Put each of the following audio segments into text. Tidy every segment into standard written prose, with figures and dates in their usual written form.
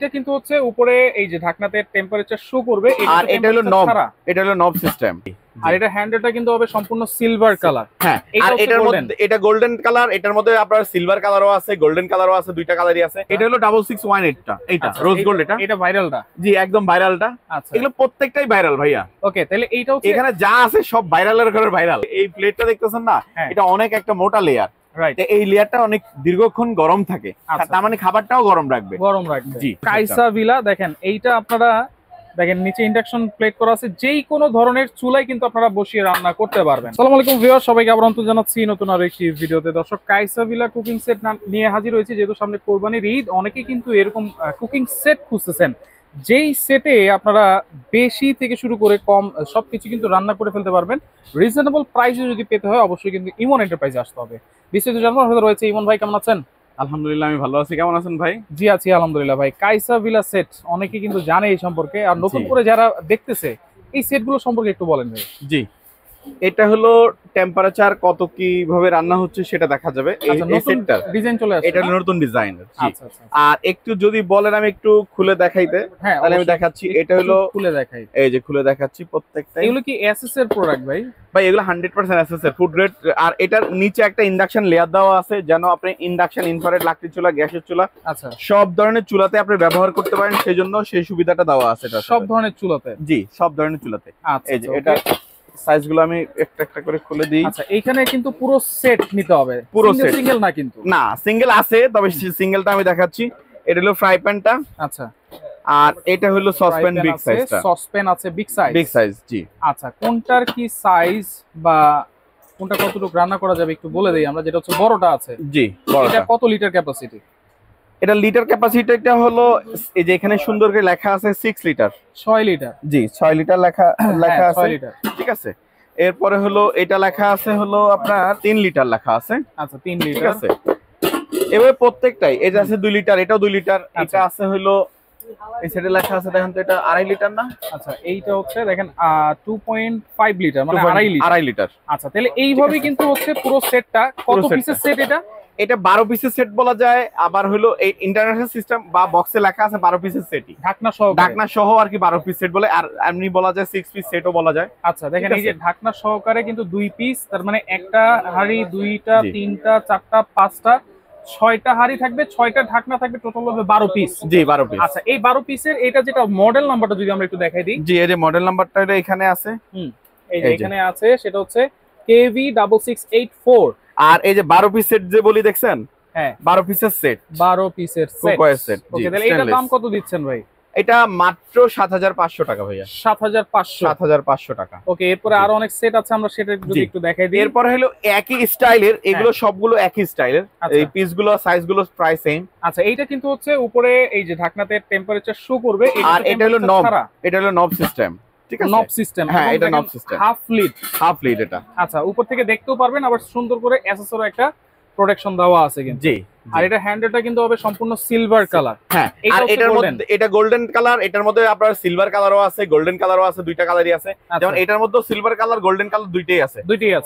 এটা কিন্তু হচ্ছে উপরে এই যে ঢাকনাতে টেম্পারেচার শো করবে, আর এটা হলো নব, এটা হলো নব সিস্টেম। আর এটা হ্যান্ডেলটা কিন্তু হবে সম্পূর্ণ সিলভার কালার। হ্যাঁ, আর এটার মধ্যে এটা গোল্ডেন কালার, এটার মধ্যে আপনার সিলভার কালারও আছে, গোল্ডেন কালারও আছে, দুইটা কালারই আছে। এটা হলো 6618 টা, এটা রোজ গোল্ড। এটা ভাইরালটা? জি, একদম ভাইরালটা। আচ্ছা, এগুলো প্রত্যেকটাই ভাইরাল ভাইয়া। ওকে, তাহলে এইটা হচ্ছে এখানে যা আছে সব ভাইরালের ঘরে ভাইরাল। এই প্লেটটা দেখতেছেন না, এটা অনেক একটা মোটা লেয়ার। এই লেয়ারটা অনেক দীর্ঘক্ষণ গরম থাকে, তার মানে খাবারটাও গরম রাখবে। জি, কাইসা ভিলা দেখেন, এইটা আপনারা দেখেন নিচে ইন্ডাকশন প্লেট করা আছে, যেই কোনো ধরনের চুলায় কিন্তু আপনারা বসিয়ে রান্না করতে পারবেন। আসসালামু আলাইকুম ভিউয়ার, সবাইকে আবার আমন্ত্রণ জানাচ্ছি নতুন আরো একটি ভিডিওতে। দর্শক, কাইসা ভিলা কুকিং সেট নিয়ে হাজির হয়েছে। যেহেতু সামনে কোরবানির ঈদ, অনেকেই কিন্তু এরকম কুকিং সেট খুঁজতেছেন, যেই সেটে আপনারা বেশি থেকে শুরু করে কম সবকিছু কিন্তু রান্না করে ফেলতে পারবেন। রিজনেবল প্রাইসে যদি পেতে হয়, অবশ্যই কিন্তু ইমন এন্টারপ্রাইজে আসতে হবে। বিস্তারিত জানার জন্য রয়েছে ইমন ভাই। কেমন আছেন? আলহামদুলিল্লাহ, আমি ভালো আছি। কেমন আছেন ভাই? জি আছি আলহামদুলিল্লাহ ভাই। কাইসা ভিলা সেট অনেকে কিন্তু জানে এই সম্পর্কে, আর নতুন করে যারা দেখতেছে এই সেটগুলো সম্পর্কে একটু বলেন ভাই। জি, এটা হলো টেম্পারেচার কত কিভাবে রান্না হচ্ছে সেটা দেখা যাবে। এই সেটটার ডিজাইন চলে আসছে, এটা নতুন ডিজাইন। আচ্ছা আচ্ছা। আর একটু যদি বলেন আমি একটু খুলে দেখাইতে, তাহলে আমি দেখাচ্ছি। এটা হলো খুলে দেখাই, এই যে খুলে দেখাচ্ছি প্রত্যেকটা। এগুলো কি এসএস এর প্রোডাক্ট ভাই? ভাই এগুলো 100% এসএস এর ফুড গ্রেড। আর এটার নিচে একটা ইন্ডাকশন লেয়ার দেওয়া আছে, যেন আপনি ইন্ডাকশন, ইনফ্রারেড, লাকড়ি চুলা, গ্যাসের চুলা, আচ্ছা, সব ধরনের চুলাতে আপনি ব্যবহার করতে পারেন। সেই জন্য সেই সুবিধাটা দেওয়া আছে। এটা সব ধরনের চুলাতে? জি, সব ধরনের চুলাতে। আচ্ছা, এই যে এটা সাইজগুলো আমি একটা একটা করে খুলে দিই। আচ্ছা, এইখানে কিন্তু পুরো সেট নিতে হবে, পুরো সেট, সিঙ্গেল না কিন্তু? না, সিঙ্গেল আছে, তবে সিঙ্গেলটা আমি দেখাচ্ছি। এটা হলো ফ্রাই প্যানটা। আচ্ছা, আর এটা হলো সসপ্যান বিগ সাইজটা। সসপ্যান আছে বিগ সাইজ? বিগ সাইজ, জি। আচ্ছা, কোনটার কি সাইজ বা কোনটা কতটুকু রান্না করা যাবে একটু বলে দেই আমরা। যেটা হচ্ছে বড়টা আছে, জি, এটা কত লিটার ক্যাপাসিটি? এটা লিটার ক্যাপাসিটিটা হলো এই যে এখানে সুন্দর করে লেখা আছে 6 লিটার। 6 লিটার? জি, 6 লিটার লেখা আছে। 6 লিটার, ঠিক আছে। এরপরে হলো এটা লেখা আছে হলো আপনার 3 লিটার লেখা আছে। আচ্ছা, 3 লিটার, ঠিক আছে। এবারে প্রত্যেকটাই, এটা আছে 2 লিটার, এটাও 2 লিটার, এটা আছে হলো এই সাইডে লেখা আছে দেখেন তো, এটা 2.5 লিটার না? আচ্ছা, এইটা হচ্ছে দেখেন 2.5 লিটার, মানে 2.5 লিটার। আচ্ছা, তাহলে এইভাবে কিন্তু হচ্ছে পুরো সেটটা। কত পিসের সেট এটা? এটা 12 পিসের সেট বলা যায়। আবার হলো এই ইন্টারন্যাশনাল সিস্টেম বা বক্সে লেখা আছে 12 পিসের সেটই, ঢাকনা সহ আর কি 12 পিস সেট বলে। আর এমনি বলা যায় 6 পিস সেটও বলা যায়। আচ্ছা, দেখেন এই যে ঢাকনা সহকারে কিন্তু 2 পিস, তার মানে একটা হাঁড়ি, 2টা, 3টা, 4টা, 5টা, 6টা হাঁড়ি থাকবে, 6টা ঢাকনা থাকবে, টোটাল হবে 12 পিস। জি, 12 পিস। আচ্ছা, এই 12 পিসের এটা যেটা মডেল নাম্বারটা যদি আমরা একটু দেখাই দিই। জি, এই যে মডেল নাম্বারটা এখানে আছে। এই যে এখানে আছে, সেটা হচ্ছে KV6684। আর এই যে 12 পিস সেট যে বলি, দেখছেন? হ্যাঁ, 12 পিসের সেট, 12 পিসের সেট। ওকে, তাহলে এটার দাম কত দিচ্ছেন ভাই? এটা মাত্র 7500 টাকা ভাইয়া। 7500 টাকা। ওকে, এরপরে আরো অনেক সেট আছে, আমরা সেটা যদি একটু দেখাই দিই। এরপরে হলো একই স্টাইলের, এগুলো সবগুলো একই স্টাইলের। এই পিসগুলো সাইজগুলো প্রায় সেম। আচ্ছা, এইটা কিন্তু হচ্ছে উপরে এই যে ঢাকনাতে টেম্পারেচার শো করবে, আর এটা হলো নব, এটা হলো নব সিস্টেম। ঠিক আছে, নব সিস্টেম। হ্যাঁ, এটা নব সিস্টেম, হাফ লিড এটা। আচ্ছা, উপর থেকে দেখতেও পারবেন, আবার সুন্দর করে এসএসআর একটা প্রোটেকশন দেওয়া আছে কিন্তু। জি, আর এটা হ্যান্ডেলটা কিন্তু হবে সম্পূর্ণ সিলভার কালার। হ্যাঁ, আর এটার মধ্যে এটা গোল্ডেন কালার, এটার মধ্যে আপনার সিলভার কালারও আছে, গোল্ডেন কালারও আছে, দুইটা কালারই আছে। যেমন এটার মধ্যে সিলভার কালার, গোল্ডেন কালার দুইটাই আছে।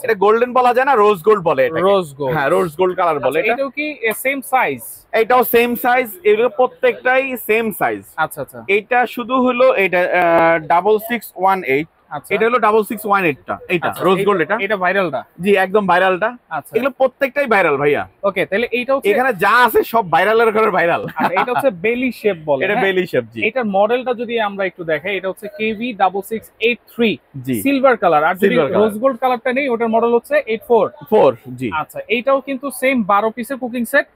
এটা গোল্ডেন বলা যায় না, রোজ গোল্ড বলে এটাকে। রোজ গোল্ড, হ্যাঁ, রোজ গোল্ড কালার বলে। এটাও কি সেম সাইজ? এটাও সেম সাইজ, এগুলো প্রত্যেকটাই সেম সাইজ। আচ্ছা আচ্ছা, এটা শুধু হলো এটা 6618। এটা হলো 6618 টা, এটা রোজ গোল্ড। এটা ভাইরালটা? জি, একদম ভাইরালটা। আচ্ছা, এগুলো প্রত্যেকটাই ভাইরাল ভাইয়া। ওকে, তাহলে এইটা হচ্ছে এখানে যা আছে সব ভাইরালের ঘরে ভাইরাল। আর এটা হচ্ছে বেলি শেপ বলে। এটা বেলি শেপ। জি, এটার মডেলটা যদি আমরা একটু দেখাই, এটা হচ্ছে KV6683 জি, সিলভার কালার। আর যদি রোজ গোল্ড কালারটা নেই, ওটার মডেল হচ্ছে 84। জি। আচ্ছা, এইটাও কিন্তু সেম 12 পিসের কুকিং সেট,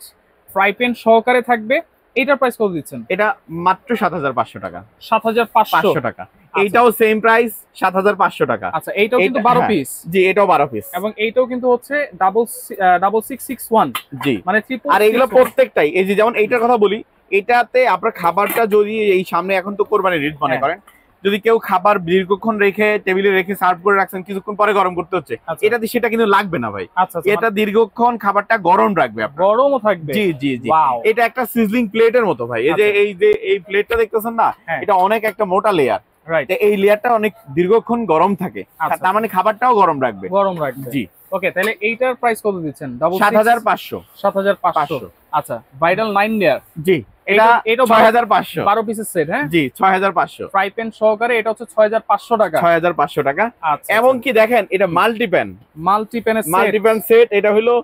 ফ্রাই প্যান সহকারে থাকবে। এটার প্রাইস কত দিচ্ছেন? এটা মাত্র 7500 টাকা। 7500 টাকা। এইটাও সেম প্রাইস, 7500 টাকা। আচ্ছা, এইটাও কিন্তু 12 পিস? জি, এটাও 12 পিস। এবং এইটাও কিন্তু হচ্ছে 6661। জি, মানে আর এগুলো প্রত্যেকটাই এই যে, যেমন এইটার কথা বলি, এটাতে আপনার খাবারটা যদি এই সামনে এখন তো কোরবানির ঈদ মনে করেন, যদি কেউ খাবার দীর্ঘক্ষণ রেখে টেবিলে রেখে সার্ভ করে রাখছেন, কিছুক্ষণ পরে গরম করতে হচ্ছে, এটাতে সেটা কিন্তু লাগবে না ভাই। এটা দীর্ঘক্ষণ খাবারটা গরম রাখবে, গরমও থাকবে। জি জি জি, এটা একটা সিজলিং প্লেটের মতো ভাই। এই যে এই প্লেটটা দেখতেছেন না, এটা অনেক একটা মোটা লেয়ার। এই লেয়ারটা অনেক দীর্ঘক্ষণ গরম থাকে, তার মানে খাবারটাও গরম রাখবে। জি, ওকে, তাহলে এইটার প্রাইস কত দিচ্ছেন? 7500। 7500। আচ্ছা, ভাইরাল 9 লেয়ার। জি, এটা এটা 6500 12 পিসের সেট। হ্যাঁ জি 6500 ফ্রাই প্যান সহকারে এটা হচ্ছে 6500 টাকা। 6500 টাকা। আচ্ছা এবং কি দেখেন এটা মাল্টি প্যান সেট। এটা হলো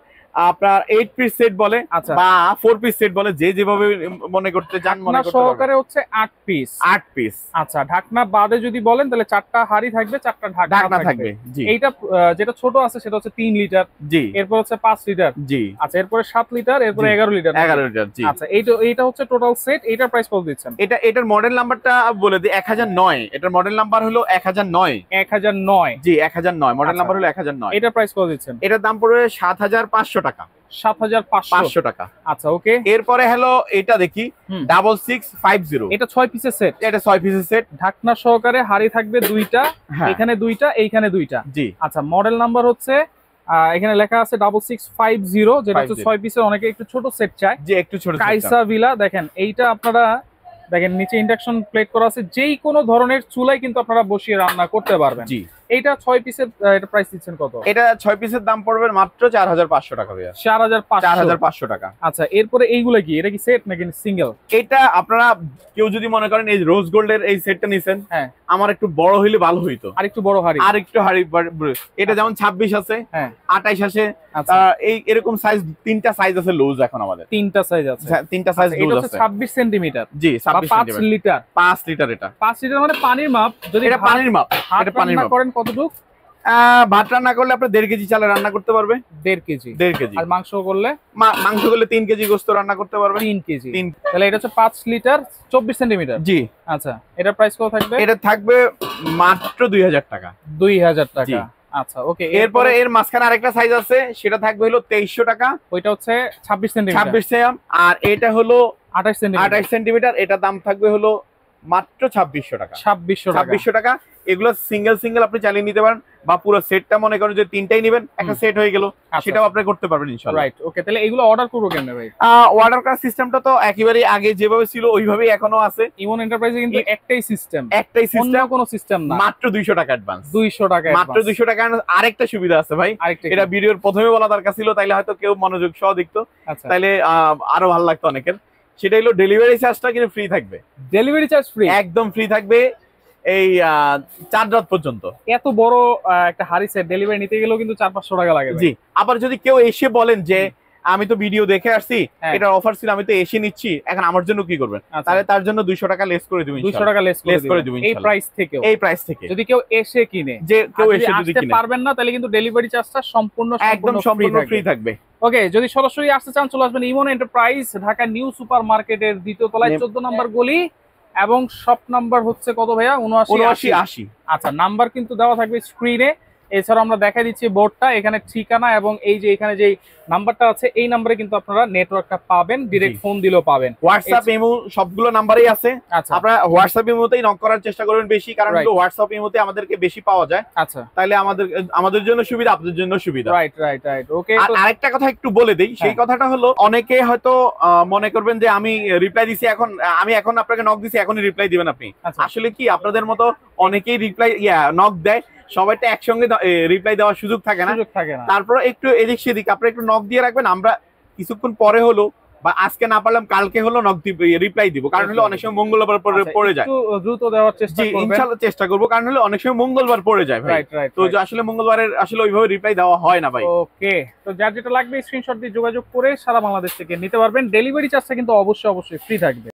আপনার 8 পিস সেট বলে বা 4 পিস সেট বলে, যে যেভাবে মনে করতে চান মনে করতে পারবেন। সহকারে হচ্ছে 8 পিস। আচ্ছা ঢাকনা বাদে যদি বলেন তাহলে 4টা হাঁড়ি থাকবে, 4টা ঢাকনা থাকবে। জি এইটা যেটা ছোট আছে সেটা হচ্ছে 3 লিটার। জি এরপর হচ্ছে 5 লিটার। জি আচ্ছা এরপরে 7 লিটার, এরপরে 11 লিটার। 11 লিটার জি। আচ্ছা এইটা হচ্ছে টোটাল সেট। এটার প্রাইস কত দিচ্ছেন? এটার মডেল নাম্বারটা বলে দিই 1009। এটার মডেল নাম্বার হলো 1009। 1009 জি 1009 মডেল নাম্বার হলো 1009। এটার প্রাইস কত দিচ্ছেন? এটার দাম পড়বে 7500 টাকা। 7500 টাকা। আচ্ছা ওকে। এরপরে হলো এটা দেখি 6650। এটা 6 পিসের সেট। এটা 6 পিসের সেট, ঢাকনা সহকারে হাঁড়ি থাকবে দুইটা, এখানে দুইটা, এইখানে দুইটা। জি আচ্ছা মডেল নাম্বার হচ্ছে এখানে লেখা আছে 6650, যেটা হচ্ছে 6 পিসের। অনেকে একটু ছোট সেট চায়। জি একটু ছোট। কাইসা ভিলা দেখেন এইটা আপনারা দেখেন নিচে ইন্ডাকশন প্লেট করা আছে, যেই কোনো ধরনের চুলায় কিন্তু আপনারা বসিয়ে রান্না করতে পারবেন। জি এইটা 6 পিসের। এটা প্রাইস দিচ্ছেন কত? এটা 6 পিসের দাম পড়বে মাত্র 4500 টাকা ভাইয়া। 4500 টাকা। আচ্ছা এরপরে এইগুলা কি, এটা কি সেট নাকি সিঙ্গেল? এটা আপনারা কেউ যদি মনে করেন এই রোজ গোল্ডের এই সেটটা নিছেন, হ্যাঁ আমার একটু বড় হইলে ভালো হইতো, আর একটু বড় হাড়ি, এটা যেমন 26 আছে, হ্যাঁ 28 আছে। এই এরকম সাইজ 3টা সাইজ আছে লুজ এখন আমাদের। 3টা সাইজ আছে। 3টা সাইজ লুজ আছে। 26 সেন্টিমিটার। জি 26 সেন্টিমিটার। 5 লিটার। 5 লিটার এটা। 5 লিটার মানে পানির মাপ। যদি এটা পানির মাপ, এটা পানির মাপ করেন কতটুকু? ভাত রান্না করলে আপনি 1.5 কেজি চালে রান্না করতে পারবে। 1.5 কেজি। আর মাংস করলে 3 কেজি গোশত রান্না করতে পারবে। 3 কেজি। তাহলে এটা হচ্ছে 5 লিটার 24 সেন্টিমিটার। জি আচ্ছা এটার প্রাইস কত থাকবে? এটা থাকবে মাত্র 2000 টাকা। 2000 টাকা। আচ্ছা ওকে। এরপরে এর মাঝখানে আরেকটা সাইজ আছে, সেটা থাকবে হলো 2300 টাকা। ওইটা হচ্ছে 26 সেন্টিমিটার। 26 সেম। আর এটা হলো 28 সেন্টিমিটার। এটা দাম থাকবে হলো মাত্র 2600 টাকা। 2600 টাকা। এগুলো সিঙ্গেল আপনি চালিয়ে নিতে পারেন, বা পুরো সেটটা মনে করেন যে 3টাই নেবেন, একটা সেট হয়ে গেল, সেটাও আপনি করতে পারবেন ইনশাআল্লাহ। Right okay. তাহলে এগুলো অর্ডার করব কেমনে ভাই? অর্ডার করার সিস্টেমটা তো একেবারে আগে যেভাবে ছিল ওইভাবেই এখনো আছে। ইমন এন্টারপ্রাইজে কিন্তু একটাই সিস্টেম, অন্য কোনো সিস্টেম না। মাত্র 200 টাকা অ্যাডভান্স। 200 টাকা মাত্র 200 টাকা। আরেকটা সুবিধা আছে ভাই, এটা ভিডিওর প্রথমে বলা দরকার ছিল, তাইলে হয়তো কেউ মনোযোগ সহ দেখতো, তাইলে আরো ভালো লাগতো অনেকের। সেটা হলো ডেলিভারি চার্জটা কিন্তু ফ্রি থাকবে। ডেলিভারি চার্জ ফ্রি, একদম ফ্রি থাকবে এই 4 রাত পর্যন্ত। এত বড় একটা হাড়ি সেট ডেলিভারি নিতে গেলেও কিন্তু 400-500 টাকা লাগে। জি আবার যদি কেউ এসে বলেন যে আমি তো ভিডিও দেখে আসছি, এটার অফার ছিল, আমি তো এসে নিচ্ছি, এখন আমার জন্য কি করবেন? তাহলে তার জন্য 200 টাকা লেস করে দিবেন। 200 টাকা লেস করে দিবেন এই প্রাইস থেকে। এই প্রাইস থেকে যদি কেউ এসে কিনে, যে কেউ এসে যদি কিনে পারবেন না, তাহলে কিন্তু ডেলিভারি চার্জটা সম্পূর্ণ ফ্রি থাকবে। ওকে যদি সরাসরি আসতে চান চলে আসবেন ইমন এন্টারপ্রাইজ, ঢাকা নিউ সুপার মার্কেটের 2য় তলায় 14 নম্বর গলি, এবং শপ নাম্বার হচ্ছে কত ভাইয়া? 7980। আচ্ছা নাম্বার কিন্তু দেওয়া থাকবে স্ক্রিনে। এছাড়া আমরা দেখাই দিচ্ছি বোর্ডটা, এখানে ঠিকানা এবং এই যে এখানে যে নাম্বারটা আছে, এই নাম্বারে কিন্তু আপনারা নেটওয়ার্কটা পাবেন, ডাইরেক্ট ফোন দিলেও পাবেন। হোয়াটসঅ্যাপ ইমো সবগুলো নাম্বারেই আছে। আপনারা হোয়াটসঅ্যাপ ইমোতেই নক করার চেষ্টা করবেন বেশি, কারণ হোয়াটসঅ্যাপ ইমোতে আমাদেরকে বেশি পাওয়া যায়। আচ্ছা তাহলে আমাদের জন্য সুবিধা, আপনাদের জন্য সুবিধা। Right okay. আরেকটা কথা একটু বলে দেই, সেই কথাটা হলো অনেকে হয়তো মনে করবেন যে আমি রিপ্লাই দিছি, আমি এখন আপনাকে নক দিছি, এখনই রিপ্লাই দিবেন আপনি। আসলে কি আপনাদের মতো অনেকেই রিপ্লাই নক দেয়, সবাইটা একসঙ্গে রিপ্লাই দেওয়ার সুযোগ থাকে না। তারপর একটু এদিক সেদিক আপনারা একটু নক দিয়ে রাখবেন, আমরা কিছুক্ষণ পরে হলো বা আজকে না পারলাম কালকে হলো নক রিপ্লাই দিব, কারণ হলো অনেক সময় মঙ্গলবার পড়ে যায়। দ্রুত দেওয়ার চেষ্টা করবেন। ইনশাআল্লাহ চেষ্টা করব, কারণ হলো অনেক সময় মঙ্গলবার পড়ে যায় ভাই। তো আসলে মঙ্গলবারের আসলে ওইভাবে রিপ্লাই দেওয়া হয় না ভাই। ওকে তো যার যেটা লাগবে স্ক্রিনশট দিয়ে যোগাযোগ করে সারা বাংলাদেশ থেকে নিতে পারবেন। ডেলিভারি চার্জটা কিন্তু অবশ্যই ফ্রি থাকবে।